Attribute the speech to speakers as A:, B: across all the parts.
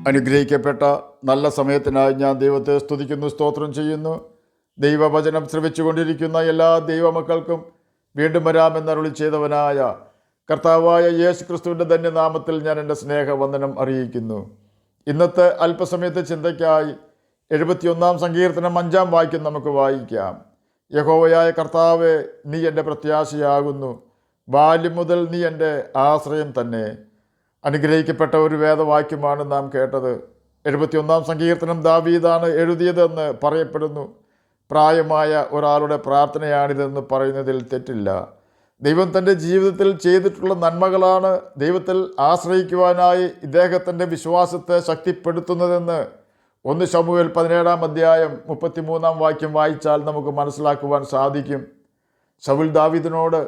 A: അനുഗ്രഹിക്കപ്പെട്ട നല്ല സമയത്തിനായി ഞാൻ ദൈവത്തെ സ്തുതിക്കുന്നു, സ്തോത്രം ചെയ്യുന്നു. ദൈവവചനം ശ്രവിച്ചുകൊണ്ടിരിക്കുന്ന എല്ലാ ദൈവമക്കൾക്കും വീണ്ടും വരാമെന്നരുളി ചെയ്തവനായ കർത്താവായ യേശു ക്രിസ്തുവിൻ്റെ ധന്യനാമത്തിൽ ഞാൻ എൻ്റെ സ്നേഹവന്ദനം അറിയിക്കുന്നു. ഇന്നത്തെ അല്പസമയത്തെ ചിന്തയ്ക്കായി 71 സങ്കീർത്തനം 5 വാക്യം നമുക്ക് വായിക്കാം. യഹോവയായ കർത്താവേ, നീ എൻ്റെ പ്രത്യാശയാകുന്നു, ബാല്യം മുതൽ നീ എൻ്റെ ആശ്രയം തന്നെ. അനുഗ്രഹിക്കപ്പെട്ട ഒരു വേദവാക്യമാണ് നാം കേട്ടത്. 71 സങ്കീർത്തനം ദാവീദാണ് എഴുതിയതെന്ന് പറയപ്പെടുന്നു. പ്രായമായ ഒരാളുടെ പ്രാർത്ഥനയാണിതെന്ന് പറയുന്നതിൽ തെറ്റില്ല. ദൈവം തൻ്റെ ജീവിതത്തിൽ ചെയ്തിട്ടുള്ള നന്മകളാണ് ദൈവത്തിൽ ആശ്രയിക്കുവാനായി ഇദ്ദേഹത്തിൻ്റെ വിശ്വാസത്തെ ശക്തിപ്പെടുത്തുന്നതെന്ന് 1 ശമൂവേൽ 17 അധ്യായം 33 വാക്യം വായിച്ചാൽ നമുക്ക് മനസ്സിലാക്കുവാൻ സാധിക്കും. ശൗൽ ദാവീദിനോട്,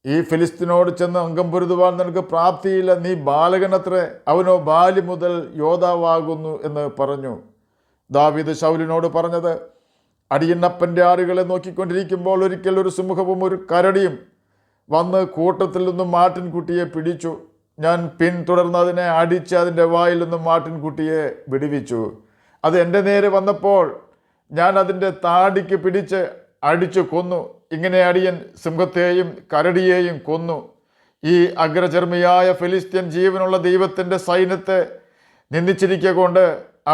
A: ഈ ഫിലിസ്തീനോട് ചെന്ന് അംഗം പൊരുതുവാൻ നിനക്ക് പ്രാപ്തിയില്ല, നീ ബാലകനത്രേ, അവനോ ബാല്യം മുതൽ യോദ്ധാവാകുന്നു എന്ന് പറഞ്ഞു. ദാവീദ് ശൗലിനോട് പറഞ്ഞത്, അടിയന്നപ്പൻ്റെ ആടുകളെ നോക്കിക്കൊണ്ടിരിക്കുമ്പോൾ ഒരിക്കൽ ഒരു സിംഹവും ഒരു കരടിയും വന്ന് കൂട്ടത്തിൽ നിന്നും മാട്ടിൻകുട്ടിയെ പിടിച്ചു. ഞാൻ പിന്തുടർന്ന് അതിനെ അടിച്ച് അതിൻ്റെ വായിൽ നിന്നും മാട്ടിൻകുട്ടിയെ വിടുവിച്ചു. അത് എൻ്റെ നേരെ വന്നപ്പോൾ ഞാൻ അതിൻ്റെ താടിക്ക് പിടിച്ച് അടിച്ചു കൊന്നു. ഇങ്ങനെ അടിയൻ സിംഹത്തെയും കരടിയെയും കൊന്നു. ഈ അഗ്രചർമ്മിയായ ഫിലിസ്ത്യൻ ജീവനുള്ള ദൈവത്തിൻ്റെ സൈന്യത്തെ നിന്ദിച്ചിരിക്കൊണ്ട്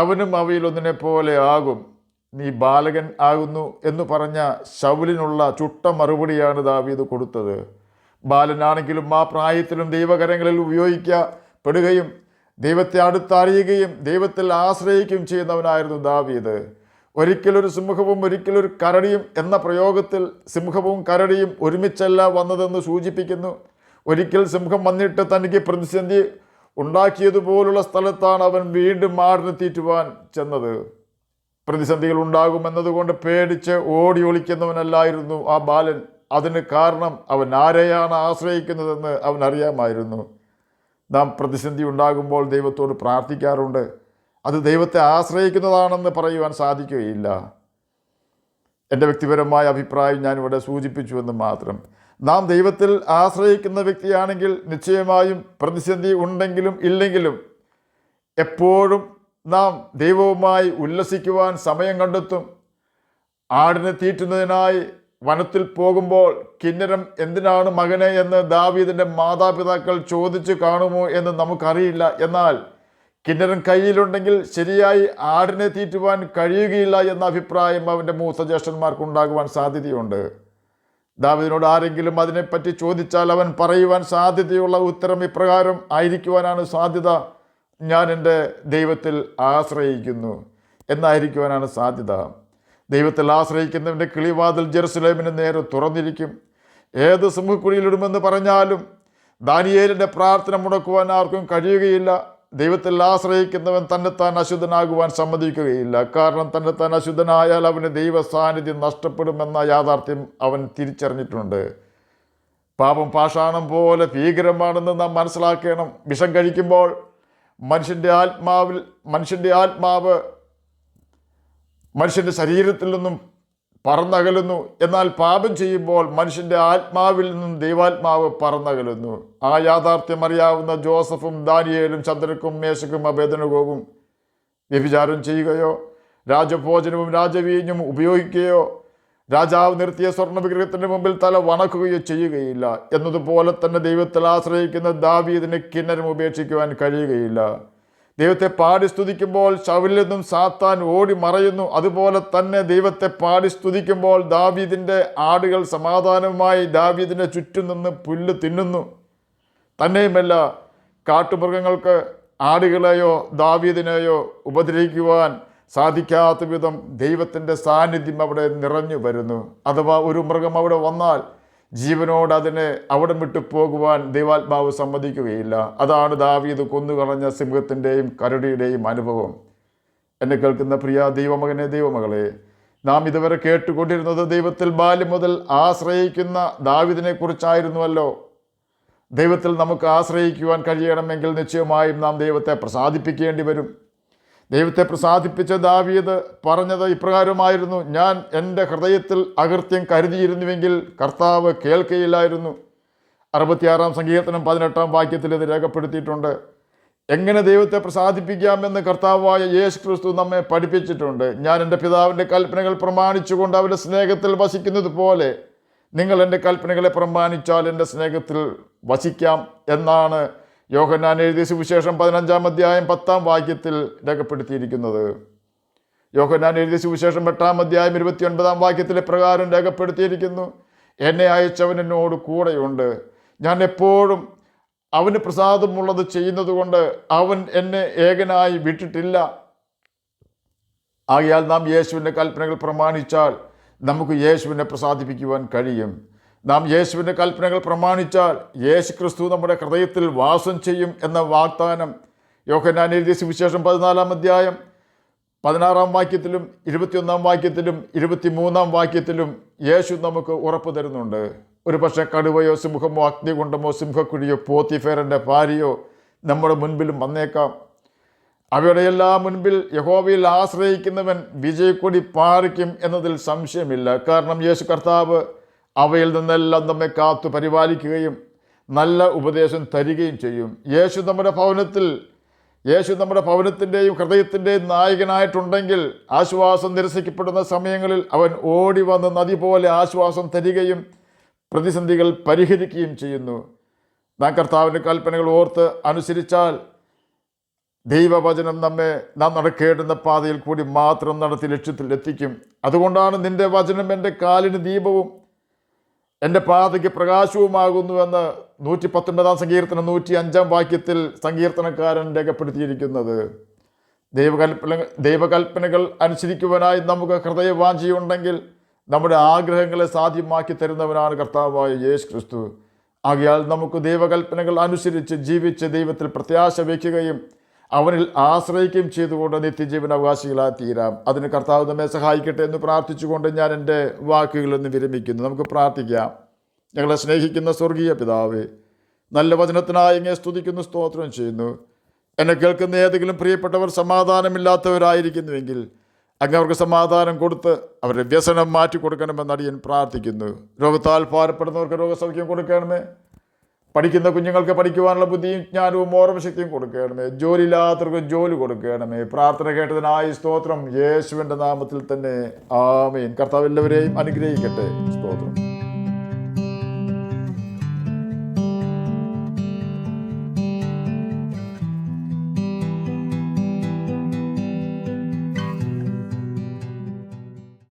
A: അവനും അവയിലൊന്നിനെ പോലെ ആകും. നീ ബാലകൻ ആകുന്നു എന്ന് പറഞ്ഞ ശൗലിനുള്ള ചുട്ട മറുപടിയാണ് ദാവീദ് കൊടുത്തത്. ബാലനാണെങ്കിലും ആ പ്രായത്തിലും ദൈവകരങ്ങളിൽ ഉപയോഗിക്കപ്പെടുകയും ദൈവത്തെ അടുത്തറിയുകയും ദൈവത്തിൽ ആശ്രയിക്കുകയും ചെയ്യുന്നവനായിരുന്നു ദാവീദ്. ഒരിക്കലൊരു സിംഹവും ഒരിക്കലൊരു കരടിയും എന്ന പ്രയോഗത്തിൽ സിംഹവും കരടിയും ഒരുമിച്ചല്ല വന്നതെന്ന് സൂചിപ്പിക്കുന്നു. ഒരിക്കൽ സിംഹം വന്നിട്ട് തനിക്ക് പ്രതിസന്ധി ഉണ്ടാക്കിയതുപോലുള്ള സ്ഥലത്താണ് അവൻ വീണ്ടും ആടിനെ തീറ്റുവാൻ ചെന്നത്. പ്രതിസന്ധികൾ ഉണ്ടാകുമെന്നതുകൊണ്ട് പേടിച്ച് ഓടി ഒളിക്കുന്നവനല്ലായിരുന്നു ആ ബാലൻ. അതിന് കാരണം അവൻ ആരെയാണ് ആശ്രയിക്കുന്നതെന്ന് അവൻ അറിയാമായിരുന്നു. നാം പ്രതിസന്ധി ഉണ്ടാകുമ്പോൾ ദൈവത്തോട് പ്രാർത്ഥിക്കാറുണ്ട്. അത് ദൈവത്തെ ആശ്രയിക്കുന്നതാണെന്ന് പറയുവാൻ സാധിക്കുകയില്ല. എൻ്റെ വ്യക്തിപരമായ അഭിപ്രായം ഞാനിവിടെ സൂചിപ്പിച്ചുവെന്ന് മാത്രം. നാം ദൈവത്തിൽ ആശ്രയിക്കുന്ന വ്യക്തിയാണെങ്കിൽ നിശ്ചയമായും പ്രതിസന്ധി ഉണ്ടെങ്കിലും ഇല്ലെങ്കിലും എപ്പോഴും നാം ദൈവവുമായി ഉല്ലസിക്കുവാൻ സമയം കണ്ടെത്തും. ആടിനെ തീറ്റുന്നതിനായി വനത്തിൽ പോകുമ്പോൾ കിന്നരം എന്തിനാണ് മകനെ എന്ന് ദാവീദിൻ്റെ മാതാപിതാക്കൾ ചോദിച്ചു കാണുമോ എന്ന് നമുക്കറിയില്ല. എന്നാൽ കിന്നരം കയ്യിലുണ്ടെങ്കിൽ ശരിയായി ആടിനെ തീറ്റുവാൻ കഴിയുകയില്ല എന്ന അഭിപ്രായം അവൻ്റെ മൂത്ത ജ്യേഷ്ഠന്മാർക്കുണ്ടാകുവാൻ സാധ്യതയുണ്ട്. ദാവീദിനോട് ആരെങ്കിലും അതിനെപ്പറ്റി ചോദിച്ചാൽ അവൻ പറയുവാൻ സാധ്യതയുള്ള ഉത്തരം ഇപ്രകാരം ആയിരിക്കുവാനാണ് സാധ്യത: ഞാൻ എൻ്റെ ദൈവത്തിൽ ആശ്രയിക്കുന്നു എന്നായിരിക്കുവാനാണ് സാധ്യത. ദൈവത്തിൽ ആശ്രയിക്കുന്നവൻ്റെ കിളിവാതിൽ ജെറുസലേമിന് നേരെ തുറന്നിരിക്കും. ഏത് സിംഹക്കുഴിയിലിടുമെന്ന് പറഞ്ഞാലും ദാനിയേലിൻ്റെ പ്രാർത്ഥന മുടക്കുവാൻ ആർക്കും കഴിയുകയില്ല. ദൈവത്തിൽ ആശ്രയിക്കുന്നവൻ തന്നെത്താൻ അശുദ്ധനാകുവാൻ സമ്മതിക്കുകയില്ല. കാരണം തന്നെത്താൻ അശുദ്ധനായാൽ അവന് ദൈവ സാന്നിധ്യം നഷ്ടപ്പെടുമെന്ന യാഥാർത്ഥ്യം അവൻ തിരിച്ചറിഞ്ഞിട്ടുണ്ട്. പാപം പാഷാണം പോലെ ഭീകരമാണെന്ന് നാം മനസ്സിലാക്കണം. വിഷം കഴിക്കുമ്പോൾ മനുഷ്യൻ്റെ ആത്മാവ് മനുഷ്യൻ്റെ ശരീരത്തിൽ നിന്നും പറന്നകലുന്നു. എന്നാൽ പാപം ചെയ്യുമ്പോൾ മനുഷ്യൻ്റെ ആത്മാവിൽ നിന്നും ദൈവാത്മാവ് പറന്നകലുന്നു. ആ യാഥാർത്ഥ്യം അറിയാവുന്ന ജോസഫും ദാനിയേലും ചന്ദ്രക്കും മേശക്കും അബേദ്നെഗോവും വ്യഭിചാരം ചെയ്യുകയോ രാജഭോജനവും രാജവീഞ്ഞും ഉപയോഗിക്കുകയോ രാജാവ് നിർത്തിയ സ്വർണ്ണ വിഗ്രഹത്തിൻ്റെ മുമ്പിൽ തല വണക്കുകയോ ചെയ്യുകയില്ല. എന്നതുപോലെ തന്നെ ദൈവത്തിൽ ആശ്രയിക്കുന്ന ദാവീദിന് കിന്നരം ഉപേക്ഷിക്കുവാൻ കഴിയുകയില്ല. ദൈവത്തെ പാടി സ്തുതിക്കുമ്പോൾ ശൗലിൽ നിന്നും സാത്താൻ ഓടി മറയുന്നു. അതുപോലെ തന്നെ ദൈവത്തെ പാടി സ്തുതിക്കുമ്പോൾ ദാവീദിൻ്റെ ആടുകൾ സമാധാനവുമായി ദാവീദിൻ്റെ ചുറ്റും നിന്ന് പുല്ല് തിന്നുന്നു. തന്നെയുമല്ല, കാട്ടുമൃഗങ്ങൾക്ക് ആടുകളെയോ ദാവീദിനെയോ ഉപദ്രവിക്കുവാൻ സാധിക്കാത്ത വിധം ദൈവത്തിൻ്റെ സാന്നിധ്യം അവിടെ നിറഞ്ഞു വരുന്നു. അഥവാ ഒരു മൃഗം അവിടെ വന്നാൽ ജീവനോട് അതിനെ അവിടെ വിട്ടു പോകുവാൻ ദൈവാത്മാവ് സമ്മതിക്കുകയില്ല. അതാണ് ദാവീദ് കൊന്നുകളഞ്ഞ സിംഹത്തിൻ്റെയും കരടിയുടെയും അനുഭവം. എന്നെ കേൾക്കുന്ന പ്രിയ ദൈവമകനെ, ദൈവമകളെ, നാം ഇതുവരെ കേട്ടുകൊണ്ടിരുന്നത് ദൈവത്തിൽ ബാല്യം മുതൽ ആശ്രയിക്കുന്ന ദാവീദിനെ കുറിച്ചായിരുന്നുവല്ലോ. ദൈവത്തിൽ നമുക്ക് ആശ്രയിക്കുവാൻ കഴിയണമെങ്കിൽ നിശ്ചയമായും നാം ദൈവത്തെ പ്രസാദിപ്പിക്കേണ്ടി വരും. ദൈവത്തെ പ്രസാദിപ്പിച്ച ദാവീദ് പറഞ്ഞത് ഇപ്രകാരമായിരുന്നു: ഞാൻ എൻ്റെ ഹൃദയത്തിൽ അകൃത്യം കരുതിയിരുന്നുവെങ്കിൽ കർത്താവ് കേൾക്കയില്ലായിരുന്നു. 66 സങ്കീർത്തനം 18 വാക്യത്തിൽ ഇത് രേഖപ്പെടുത്തിയിട്ടുണ്ട്. എങ്ങനെ ദൈവത്തെ പ്രസാദിപ്പിക്കാമെന്ന് കർത്താവായ യേശു ക്രിസ്തു നമ്മെ പഠിപ്പിച്ചിട്ടുണ്ട്. ഞാൻ എൻ്റെ പിതാവിൻ്റെ കൽപ്പനകൾ പ്രമാണിച്ചുകൊണ്ട് അവൻ്റെ സ്നേഹത്തിൽ വസിക്കുന്നത് പോലെ നിങ്ങൾ എൻ്റെ കൽപ്പനകളെ പ്രമാണിച്ചാൽ എൻ്റെ സ്നേഹത്തിൽ വസിക്കാം എന്നാണ് യോഹന്നാൻ എഴുതിയ സുവിശേഷം 15-ാം അധ്യായം 10-ാം വാക്യത്തിൽ രേഖപ്പെടുത്തിയിരിക്കുന്നത്. യോഹന്നാൻ എഴുതിയ സുവിശേഷം 8-ാം അധ്യായം 29-ാം വാക്യത്തിലെ പ്രകാരം രേഖപ്പെടുത്തിയിരിക്കുന്നു, എന്നെ അയച്ചവൻ എന്നോട് കൂടെയുണ്ട്, ഞാൻ എപ്പോഴും അവന് പ്രസാദമുള്ളത് ചെയ്യുന്നത് കൊണ്ട് അവൻ എന്നെ ഏകനായി വിട്ടിട്ടില്ല. ആകയാൽ നാം യേശുവിൻ്റെ കൽപ്പനകൾ പ്രമാണിച്ചാൽ നമുക്ക് യേശുവിനെ പ്രസാദിപ്പിക്കുവാൻ കഴിയും. നാം യേശുവിൻ്റെ കൽപ്പനകൾ പ്രമാണിച്ചാൽ യേശു ക്രിസ്തു നമ്മുടെ ഹൃദയത്തിൽ വാസം ചെയ്യും എന്ന വാഗ്ദാനം യോഹന്നാൻ എഴുതിയ സുവിശേഷം 14-ാം അധ്യായം 16-ാം വാക്യത്തിലും 21-ാം വാക്യത്തിലും 23-ാം വാക്യത്തിലും യേശു നമുക്ക് ഉറപ്പ് തരുന്നുണ്ട്. ഒരു പക്ഷേ കടുവയോ സിംഹമോ അഗ്നികുണ്ഡമോ സിംഹക്കുഴിയോ പോത്തിഫേറിൻ്റെ ഭാര്യയോ നമ്മുടെ മുൻപിലും വന്നേക്കാം. അവയുടെ എല്ലാം മുൻപിൽ യഹോവയിൽ ആശ്രയിക്കുന്നവൻ വിജയക്കൊടി പാറിക്കും എന്നതിൽ സംശയമില്ല. കാരണം യേശു കർത്താവ് അവയിൽ നിന്നെല്ലാം നമ്മെ കാത്തു പരിപാലിക്കുകയും നല്ല ഉപദേശം തരികയും ചെയ്യും. യേശു നമ്മുടെ ഭവനത്തിൻ്റെയും ഹൃദയത്തിൻ്റെയും നായകനായിട്ടുണ്ടെങ്കിൽ ആശ്വാസം നിരസിക്കപ്പെടുന്ന സമയങ്ങളിൽ അവൻ ഓടി വന്ന് നദി പോലെ ആശ്വാസം തരികയും പ്രതിസന്ധികൾ പരിഹരിക്കുകയും ചെയ്യുന്നു. നാം കർത്താവിൻ്റെ കൽപ്പനകൾ ഓർത്ത് അനുസരിച്ചാൽ ദൈവവചനം നാം നടക്കേണ്ടുന്ന പാതയിൽ കൂടി മാത്രം നടത്തി ലക്ഷ്യത്തിൽ എത്തിക്കും. അതുകൊണ്ടാണ് നിന്റെ വചനം എൻ്റെ കാലിന് ദീപവും എൻ്റെ പാതയ്ക്ക് പ്രകാശവുമാകുന്നുവെന്ന് 119-ാം സങ്കീർത്തനം 105-ാം വാക്യത്തിൽ സങ്കീർത്തനക്കാരൻ രേഖപ്പെടുത്തിയിരിക്കുന്നത്. ദൈവകൽപ്പനകൾ അനുസരിക്കുവാനായി നമുക്ക് ഹൃദയവാഞ്ചിയുണ്ടെങ്കിൽ നമ്മുടെ ആഗ്രഹങ്ങളെ സാധ്യമാക്കി തരുന്നവനാണ് കർത്താവായ യേശു ക്രിസ്തു. ആകയാൽ നമുക്ക് ദൈവകൽപ്പനകൾ അനുസരിച്ച് ജീവിച്ച് ദൈവത്തിൽ പ്രത്യാശ വയ്ക്കുകയും അവനിൽ ആശ്രയിക്കുകയും ചെയ്തുകൊണ്ട് നിത്യജീവൻ അവകാശികളായി തീരാം. അതിന് കർത്താവ് നമ്മെ സഹായിക്കട്ടെ എന്ന് പ്രാർത്ഥിച്ചുകൊണ്ട് ഞാൻ എൻ്റെ വാക്കുകളിൽ നിന്ന് വിരമിക്കുന്നു. നമുക്ക് പ്രാർത്ഥിക്കാം. ഞങ്ങളെ സ്നേഹിക്കുന്ന സ്വർഗീയ പിതാവേ, നല്ല വചനത്തിനായി അങ്ങേ സ്തുതിക്കുന്നു, സ്തോത്രം ചെയ്യുന്നു. എന്നെ കേൾക്കുന്ന ഏതെങ്കിലും പ്രിയപ്പെട്ടവർ സമാധാനമില്ലാത്തവരായിരിക്കുന്നുവെങ്കിൽ അങ്ങ് അവർക്ക് സമാധാനം കൊടുത്ത് അവരുടെ വ്യസനം മാറ്റി കൊടുക്കണമെന്ന് അടിയൻ പ്രാർത്ഥിക്കുന്നു. രോഗത്താൽ ഭാരപ്പെടുന്നവർക്ക് രോഗസൗഖ്യം കൊടുക്കണമേ. പഠിക്കുന്ന കുഞ്ഞുങ്ങൾക്ക് പഠിക്കുവാനുള്ള ബുദ്ധിയും ജ്ഞാനവും ഓർമ്മശക്തിയും കൊടുക്കണമേ. ജോലിയില്ലാത്തവർക്ക് ജോലി കൊടുക്കണമേ. പ്രാർത്ഥന കേട്ടതിനായി സ്തോത്രം. യേശുവിൻ്റെ നാമത്തിൽ തന്നെ ആമേൻ. കർത്താവ് എല്ലാവരെയും അനുഗ്രഹിക്കട്ടെ. സ്തോത്രം.